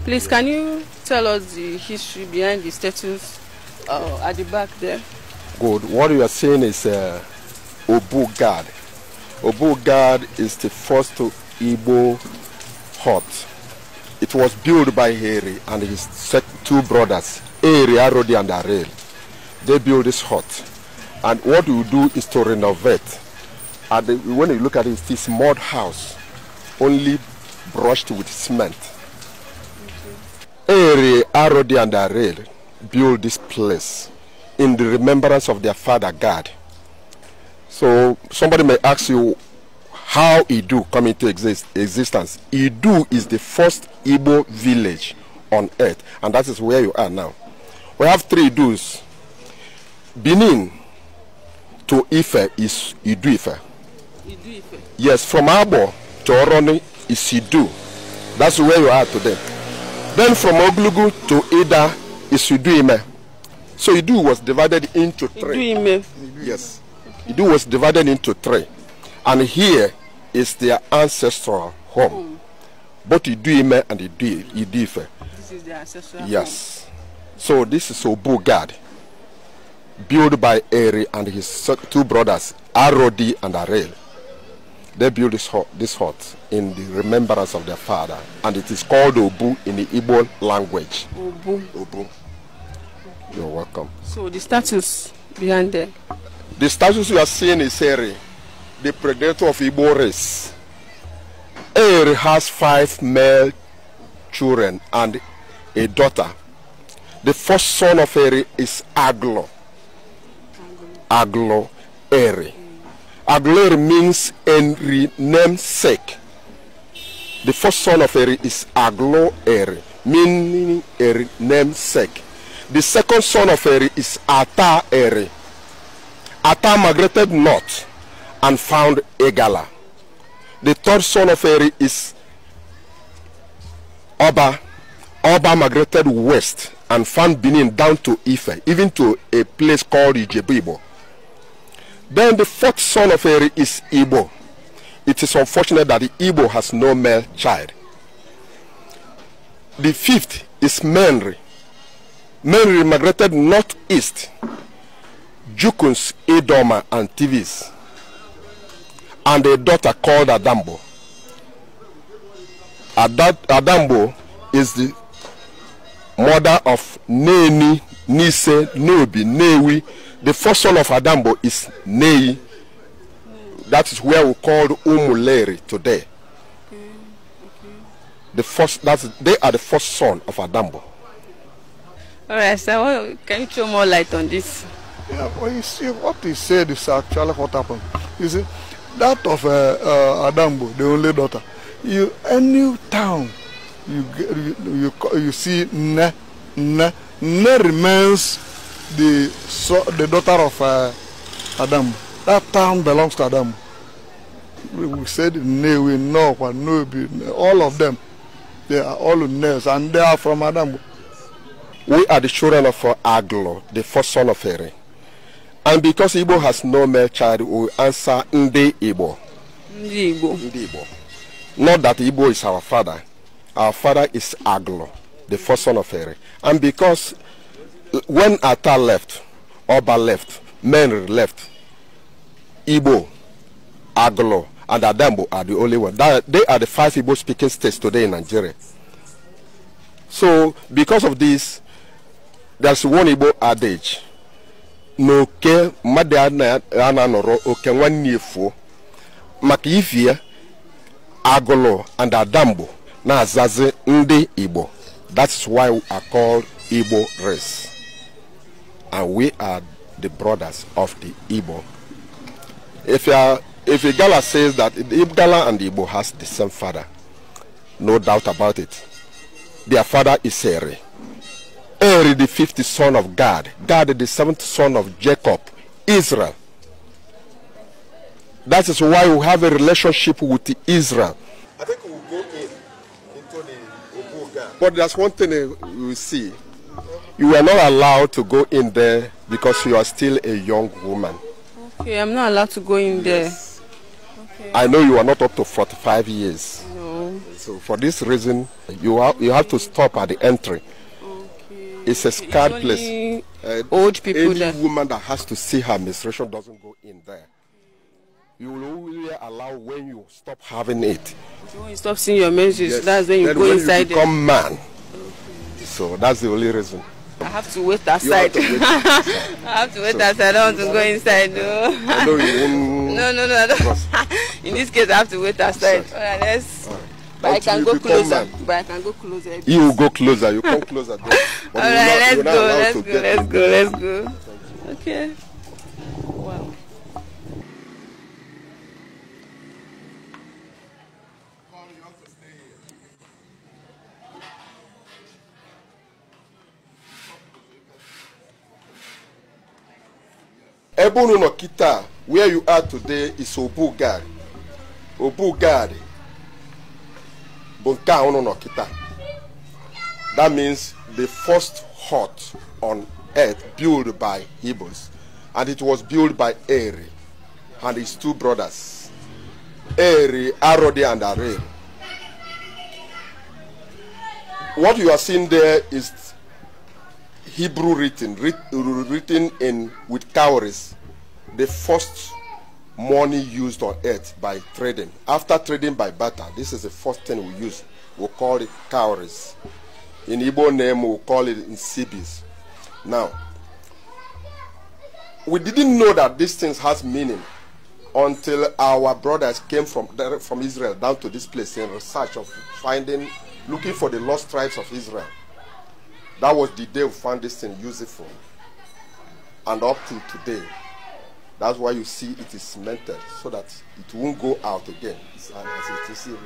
Please, can you tell us the history behind the statues at the back there? Good. What you are saying is Obu God. Obu God is the first Igbo hut. It was built by Harry and his two brothers, Eri, Arodi, and Arel. They built this hut. And what we do is to renovate. And when you look at it, it's this mud house, only brushed with cement. Eri, Arodi, and Arel built this place in the remembrance of their father God. So somebody may ask you how Idu come into existence. Idu is the first Igbo village on earth, and that is where you are now. We have 3 Idus. Benin to Ife is Idu Ife. Idu Ife? Yes, from Abo to Oroni is Idu. That's where you are today. Then from Oglugu to Ida is Idu Ime. So Idu was divided into 3. Idu Ime? Yes. Idu was divided into 3. And here is their ancestral home. Both Idu Ime and Idu Ife. This is their ancestral home? Yes. So this is Obu God, built by Eri and his 2 brothers, Arodi and Arel. They built this hut in the remembrance of their father, and it is called Obu in the Igbo language. Obu. Obu. You're welcome. So the statues behind there? The statues you are seeing is Eri, the predator of Igbo race. Eri has 5 male children and a daughter. The first son of Eri is Aglo. Aglo Eri. Aglo Eri means Henry namesake. The first son of Eri is Aglo Eri, meaning Eri namesake. The second son of Eri is Ata Eri. Ata migrated north and found Egala. The third son of Eri is Oba. Oba migrated west and found Benin down to Ife, even to a place called Ijebu. Then the 4th son of Eri is Igbo. It is unfortunate that the Igbo has no male child. The 5th is Menri. Menri migrated northeast, Jukuns, Edoma, and Tivis, and a daughter called Adambo. Adambo is the mother of Neni, Nise, Nobi, Newi. The first son of Adambo is Nei. That is where we call Umuleri today. They are the first son of Adambo. All right, so can you throw more light on this? Yeah, well, you see, what he said is actually what happened. You see, that of Adambo, the only daughter. Any town you see Ne remains the daughter of Adam. That town belongs to Adam. We said Ne, we know, all of them, they are all Nes, and they are from Adam. We are the children of Aglo, the first son of Eri. And because Igbo has no male child, we answer Ndi Igbo. Ndi Igbo. Ndi Igbo. Not that Igbo is our father. Our father is Aglo, the first son of Eri. And because when Ata left, Oba left, Menri left, Igbo, Aglo, and Adambo are the only ones. They are the 5 Igbo speaking states today in Nigeria. So because of this, there's one Igbo adage. No ke madana ananoro oke wanifo makifia Aglo and Adambo na zaze Ndi Igbo. That's why we are called Igbo race. And we are the brothers of the Igbo. If Igala says that Igala and Igbo has the same father, no doubt about it. Their father is Eri. Eri, the 5th son of God. God, the 7th son of Jacob, Israel. That is why we have a relationship with Israel. I think we'll go into the Obu God. But there's one thing we see. You are not allowed to go in there because you are still a young woman. Okay, I'm not allowed to go in there. Okay. I know you are not up to 45 years. No. So for this reason, you have to stop at the entry. Okay. It's a scared place. Old people. Any woman that has to see her menstruation doesn't go in there. You will only allow when you stop having it. So when you stop seeing your menses, Yes. that's when you then go when inside you become there. man. So that's the only reason. I have to wait outside. I have to wait outside. I don't want to go inside though. I know you won't. No, I don't. In this case, I have to wait outside. Alright, let's. But I can go closer. But I can go closer. You will go closer. You come closer. Alright, let's go. Okay. Wow. Ebunu no Kita, where you are today, is Obugad. Obugad. Bonka ono no Kita. That means the first hut on earth built by Igbos. And it was built by Eri and his two brothers. Eri, Arode, and Are. What you are seeing there is Hebrew written in with cowries, the first money used on earth by trading. After trading by barter, this is the first thing we use. We call it cowries. In Igbo name, we call it in Sibis. Now, we didn't know that these things has meaning until our brothers came from Israel down to this place in research of looking for the lost tribes of Israel. That was the day we found this thing useful. And up to today, that's why you see it is cemented, so that it won't go out again. As it is here.